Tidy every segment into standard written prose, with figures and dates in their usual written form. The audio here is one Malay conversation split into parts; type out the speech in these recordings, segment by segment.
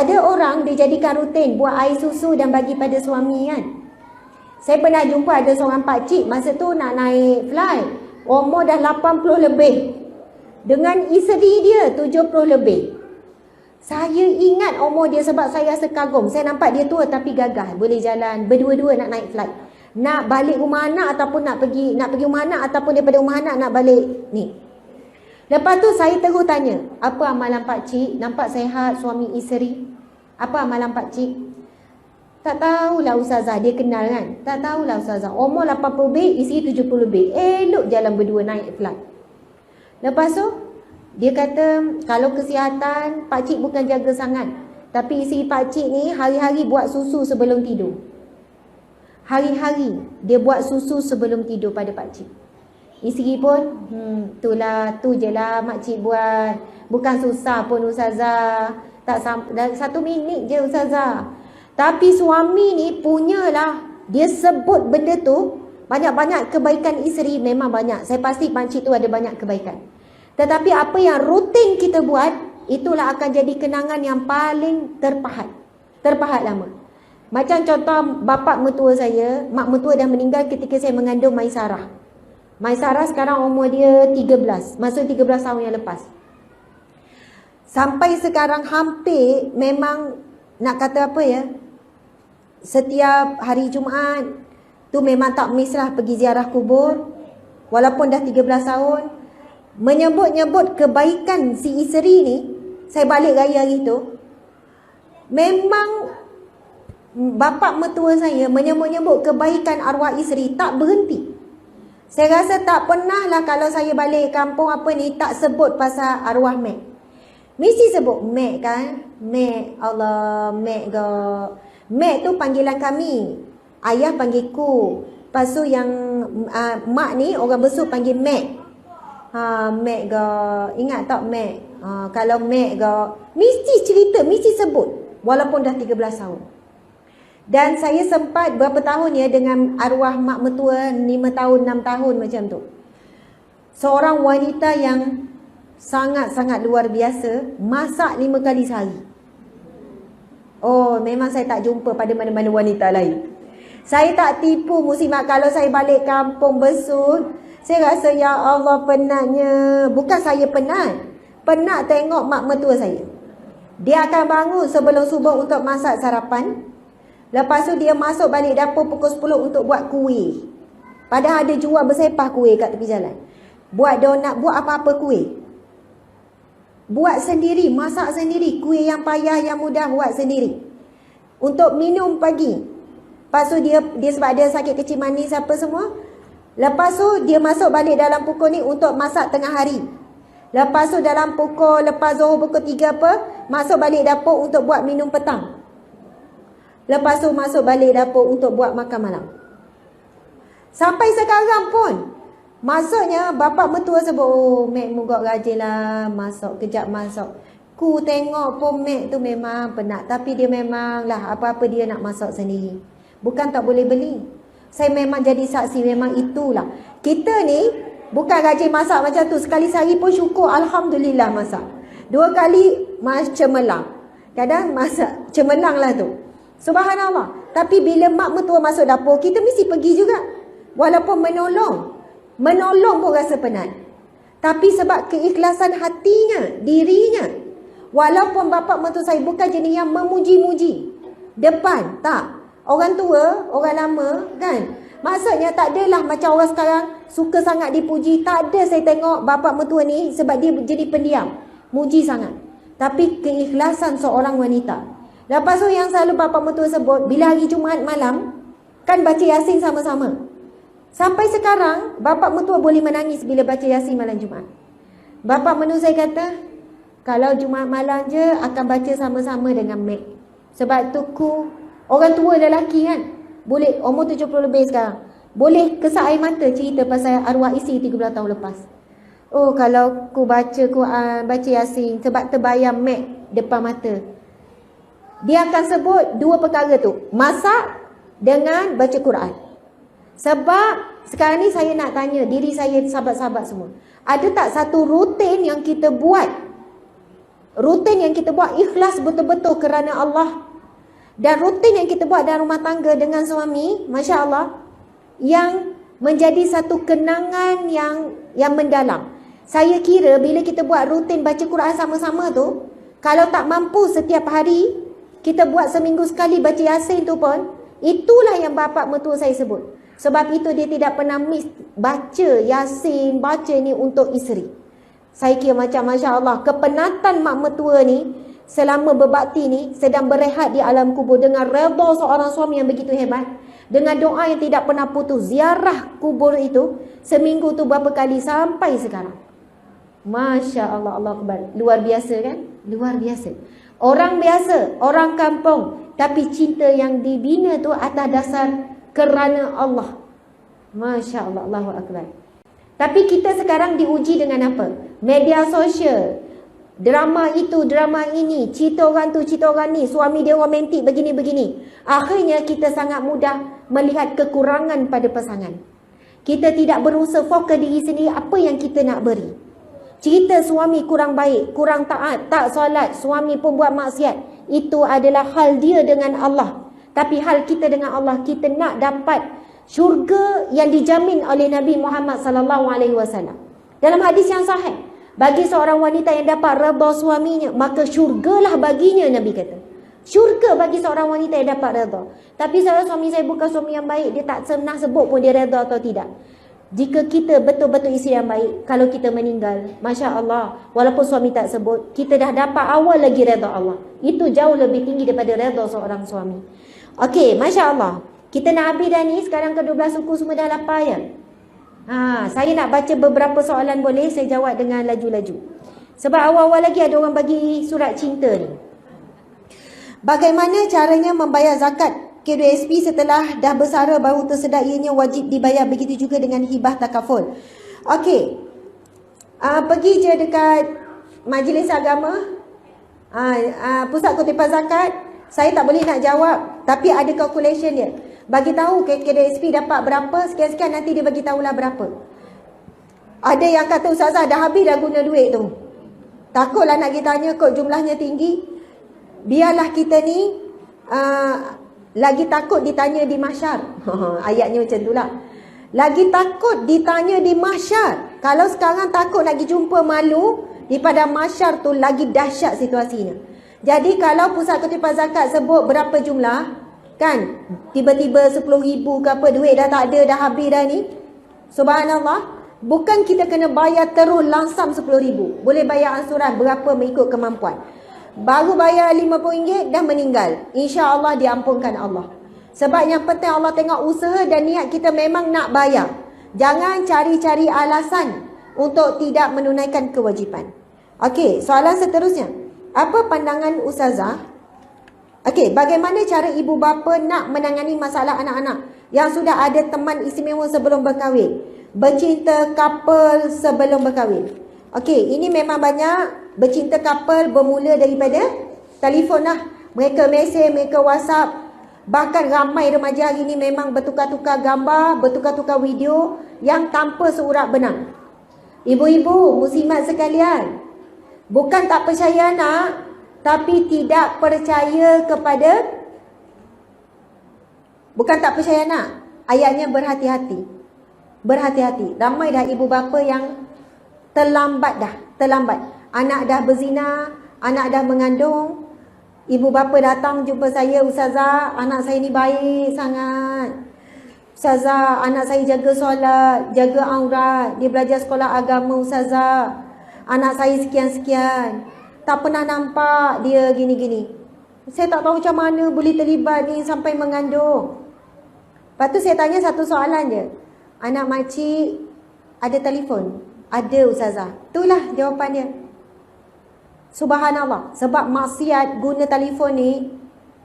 Ada orang dia jadikan rutin buat air susu dan bagi pada suami kan. Saya pernah jumpa ada seorang pakcik masa tu nak naik flight. Umur dah 80 lebih. Dengan isteri dia 70 lebih. Saya ingat umur dia sebab saya rasa kagum. Saya nampak dia tua tapi gagah. Boleh jalan berdua-dua nak naik flight. Nak balik rumah anak ataupun nak pergi rumah anak ataupun daripada rumah anak nak balik ni. Lepas tu saya terus tanya, apa amalan pakcik? Nampak sehat suami isteri? Apa amalan pakcik? Tak tahulah ustazah, dia kenal kan? Tak tahulah ustazah. Umur 80 lebih, isteri 70 lebih. Elok jalan berdua naik flight. Lepas tu dia kata kalau kesihatan pakcik bukan jaga sangat. Tapi isteri pakcik ni hari-hari buat susu sebelum tidur. Hari-hari dia buat susu sebelum tidur pada pakcik. Isteri pun itulah, tu je lah makcik buat. Bukan susah pun ustazah. Tak sampai 1 minit je ustazah. Tapi suami ni punyalah, dia sebut benda tu banyak-banyak kebaikan isteri, memang banyak. Saya pasti pakcik tu ada banyak kebaikan. Tetapi apa yang rutin kita buat, itulah akan jadi kenangan yang paling terpahat. Terpahat lama. Macam contoh bapa mertua saya, mak mertua dah meninggal ketika saya mengandung Maisarah. Maisarah sekarang umur dia 13, masuk 13 tahun yang lepas. Sampai sekarang hampir memang nak kata apa ya, setiap hari Jumaat tu memang tak miss lah pergi ziarah kubur. Walaupun dah 13 tahun, menyebut-nyebut kebaikan si isteri ni, saya balik raya hari tu, memang bapa mertua saya menyebut-nyebut kebaikan arwah isteri tak berhenti. Saya rasa tak pernah lah kalau saya balik kampung apa ni tak sebut pasal arwah Mek. Mesti sebut Mek kan. Mek, Allah, Mek ke. Mek tu panggilan kami. Ayah panggil ku. Lepas tu yang mak ni orang besar panggil Mek. Mek ke. Ingat tak Mek? Kalau Mek ke. Mesti cerita, mesti sebut. Walaupun dah 13 tahun. Dan saya sempat berapa tahun ya dengan arwah mak mertua 5 tahun, 6 tahun macam tu. Seorang wanita yang sangat-sangat luar biasa, masak 5 kali sehari. Oh, memang saya tak jumpa pada mana-mana wanita lain. Saya tak tipu muslimat kalau saya balik kampung besut. Saya rasa ya Allah penatnya. Bukan saya penat. Penat tengok mak mertua saya. Dia akan bangun sebelum subuh untuk masak sarapan. Lepas tu dia masuk balik dapur pukul 10 untuk buat kuih. Padahal ada jual bersepah kuih kat tepi jalan. Buat donat, buat apa-apa kuih. Buat sendiri, masak sendiri. Kuih yang payah, yang mudah buat sendiri. Untuk minum pagi. Lepas tu dia sebab dia sakit kecil manis apa semua. Lepas tu dia masuk balik dalam pukul ni untuk masak tengah hari. Lepas tu dalam pukul, lepas Zuhur pukul 3 apa, masuk balik dapur untuk buat minum petang. Lepas tu masuk balik dapur untuk buat makan malam. Sampai sekarang pun, maksudnya bapak mertua sebut, oh Mek mogok rajin lah masak, kejap masak. Ku tengok pun Mek tu memang penat. Tapi dia memang lah apa-apa dia nak masak sendiri. Bukan tak boleh beli. Saya memang jadi saksi, memang itulah. Kita ni bukan rajin masak macam tu. Sekali sehari pun syukur, Alhamdulillah masak. 2 kali cemerlang. Kadang masak cemerlang lah tu. Subhanallah. Tapi bila mak mertua masuk dapur, kita mesti pergi juga. Walaupun menolong. Menolong pun rasa penat. Tapi sebab keikhlasan hatinya, dirinya. Walaupun bapa mertua saya bukan jenis yang memuji-muji. Depan, tak. Orang tua, orang lama kan. Maksudnya tak adalah macam orang sekarang suka sangat dipuji. Tak ada saya tengok bapa mertua ni sebab dia jadi pendiam. Muji sangat. Tapi keikhlasan seorang wanita. Lepas tu yang selalu bapa mertua sebut, bila hari Jumaat malam, kan baca Yasin sama-sama. Sampai sekarang, bapa mertua boleh menangis bila baca Yasin malam Jumaat. Bapa mertua saya kata, kalau Jumaat malam je, akan baca sama-sama dengan Mek. Sebab tu orang tua lelaki kan, boleh, umur 70 lebih sekarang, boleh kesak air mata cerita pasal arwah isteri 13 tahun lepas. Oh, kalau ku baca Quran, baca Yasin, sebab terbayang Mek depan mata. Dia akan sebut 2 perkara tu. Masak dengan baca Quran. Sebab sekarang ni saya nak tanya diri saya, sahabat-sahabat semua. Ada tak satu rutin yang kita buat rutin yang kita buat ikhlas betul-betul kerana Allah, dan rutin yang kita buat dalam rumah tangga dengan suami, Masya Allah, yang menjadi satu kenangan yang mendalam. Saya kira bila kita buat rutin baca Quran sama-sama tu, kalau tak mampu setiap hari, kita buat seminggu sekali baca Yasin tu pun, itulah yang bapa mertua saya sebut. Sebab itu dia tidak pernah miss baca Yasin, baca ni untuk isteri. Saya kira macam Masya Allah, kepenatan mak mertua ni selama berbakti ni sedang berehat di alam kubur dengan redha seorang suami yang begitu hebat, dengan doa yang tidak pernah putus. Ziarah kubur itu seminggu tu berapa kali sampai sekarang. Masya Allah, Allah Akbar. Luar biasa kan? Luar biasa. Orang biasa, orang kampung, tapi cinta yang dibina tu atas dasar kerana Allah. Masya Allah, Allahu Akbar. Tapi kita sekarang diuji dengan apa? Media sosial, drama itu, drama ini, cerita orang tu, cerita orang ni, suami dia romantik begini-begini. Akhirnya kita sangat mudah melihat kekurangan pada pasangan. Kita tidak berusaha fokus diri sendiri apa yang kita nak beri. Cerita suami kurang baik, kurang taat, tak solat, suami pun buat maksiat. Itu adalah hal dia dengan Allah. Tapi hal kita dengan Allah, kita nak dapat syurga yang dijamin oleh Nabi Muhammad sallallahu alaihi wasallam. Dalam hadis yang sahih, bagi seorang wanita yang dapat redha suaminya, maka syurgalah baginya, Nabi kata. Syurga bagi seorang wanita yang dapat redha. Tapi suami saya bukan suami yang baik, dia tak pernah sebut pun dia redha atau tidak. Jika kita betul-betul isteri yang baik, kalau kita meninggal, Masya Allah, walaupun suami tak sebut, kita dah dapat awal lagi redha Allah. Itu jauh lebih tinggi daripada redha seorang suami. Okey, Masya Allah. Kita nak habis dah ni, sekarang ke-12 suku semua dah lapar ya. Saya nak baca beberapa soalan, boleh saya jawab dengan laju-laju. Sebab awal-awal lagi ada orang bagi surat cinta ni. Bagaimana caranya membayar zakat K2SP setelah dah bersara baru tersedar ianya wajib dibayar, begitu juga dengan hibah takaful. Okey. Pergi je dekat majlis agama, pusat kutipan zakat. Saya tak boleh nak jawab, tapi ada calculation dia. Bagi tahu KDSP dapat berapa, sekian-sekian, nanti dia bagi tahulah berapa. Ada yang kata ustazah dah habis dah guna duit tu. Takutlah nak kita tanya kok jumlahnya tinggi. Biarlah kita ni lagi takut ditanya di mahsyar. Ayatnya macam itulah. Lagi takut ditanya di mahsyar. Kalau sekarang takut nak pergi jumpa malu, di pada mahsyar tu lagi dahsyat situasinya. Jadi kalau pusat kutipan zakat sebut berapa jumlah, kan, tiba-tiba 10,000 ke apa, duit dah tak ada, dah habis dah ni. Subhanallah. Bukan kita kena bayar terus langsam 10,000. Boleh bayar ansuran berapa mengikut kemampuan. Baru bayar RM50 dah meninggal, insya-Allah diampunkan Allah. Sebab yang penting Allah tengok usaha dan niat kita memang nak bayar. Jangan cari-cari alasan untuk tidak menunaikan kewajipan. Okey, soalan seterusnya. Apa pandangan ustazah? Okey, bagaimana cara ibu bapa nak menangani masalah anak-anak yang sudah ada teman istimewa sebelum berkahwin? Bercinta couple sebelum berkahwin. Okey, ini memang banyak. Bercinta couple bermula daripada telefon lah. Mereka mesej, mereka WhatsApp. Bahkan ramai remaja hari ini memang bertukar-tukar gambar, bertukar-tukar video yang tanpa seurat benang. Ibu-ibu, muslimat sekalian, bukan tak percaya anak, tapi tidak percaya kepada, bukan tak percaya anak. Ayatnya berhati-hati. Berhati-hati. Ramai dah ibu bapa yang terlambat dah. Terlambat. Anak dah berzina, anak dah mengandung. Ibu bapa datang jumpa saya, ustazah, anak saya ni baik sangat. Ustazah, anak saya jaga solat, jaga aurat, dia belajar sekolah agama ustazah. Anak saya sekian-sekian. Tak pernah nampak dia gini-gini. Saya tak tahu macam mana boleh terlibat ni sampai mengandung. Lepas tu saya tanya satu soalan je. Anak makcik ada telefon? Ada ustazah. Itulah jawapan dia. Subhanallah. Sebab maksiat guna telefon ni,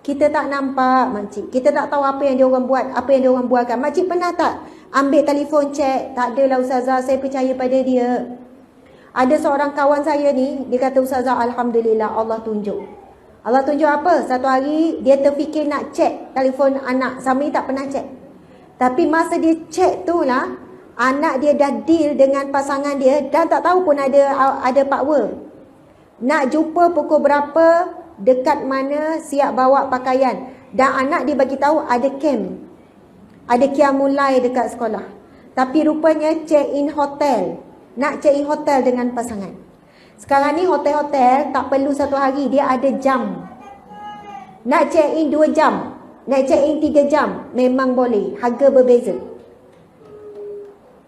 kita tak nampak makcik. Kita tak tahu apa yang dia orang buat, apa yang dia orang buatkan. Makcik pernah tak ambil telefon cek? Tak adalah ustazah, saya percaya pada dia. Ada seorang kawan saya ni, dia kata ustazah, alhamdulillah Allah tunjuk. Allah tunjuk apa? Satu hari dia terfikir nak cek telefon anak. Sama tak pernah cek. Tapi masa dia cek tu lah, anak dia dah deal dengan pasangan dia dan tak tahu pun ada power. Nak jumpa pukul berapa, dekat mana, siap bawa pakaian. Dan anak dia bagi tahu ada camp. Ada qiyamulai dekat sekolah. Tapi rupanya check in hotel. Nak check in hotel dengan pasangan. Sekarang ni hotel-hotel tak perlu 1 hari, dia ada jam. Nak check in 2 jam, nak check in 3 jam, memang boleh. Harga berbeza.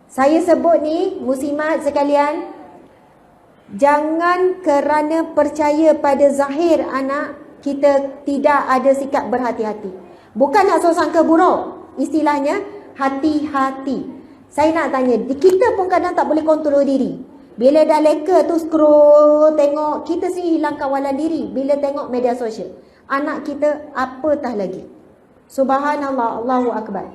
Saya sebut ni, muslimat sekalian, jangan kerana percaya pada zahir anak, kita tidak ada sikap berhati-hati. Bukan nak sangka buruk, istilahnya hati-hati. Saya nak tanya, kita pun kadang tak boleh kontrol diri. Bila dah leka tu scroll, tengok, kita sendiri hilang kawalan diri bila tengok media sosial. Anak kita apatah lagi. Subhanallah, Allahu Akbar.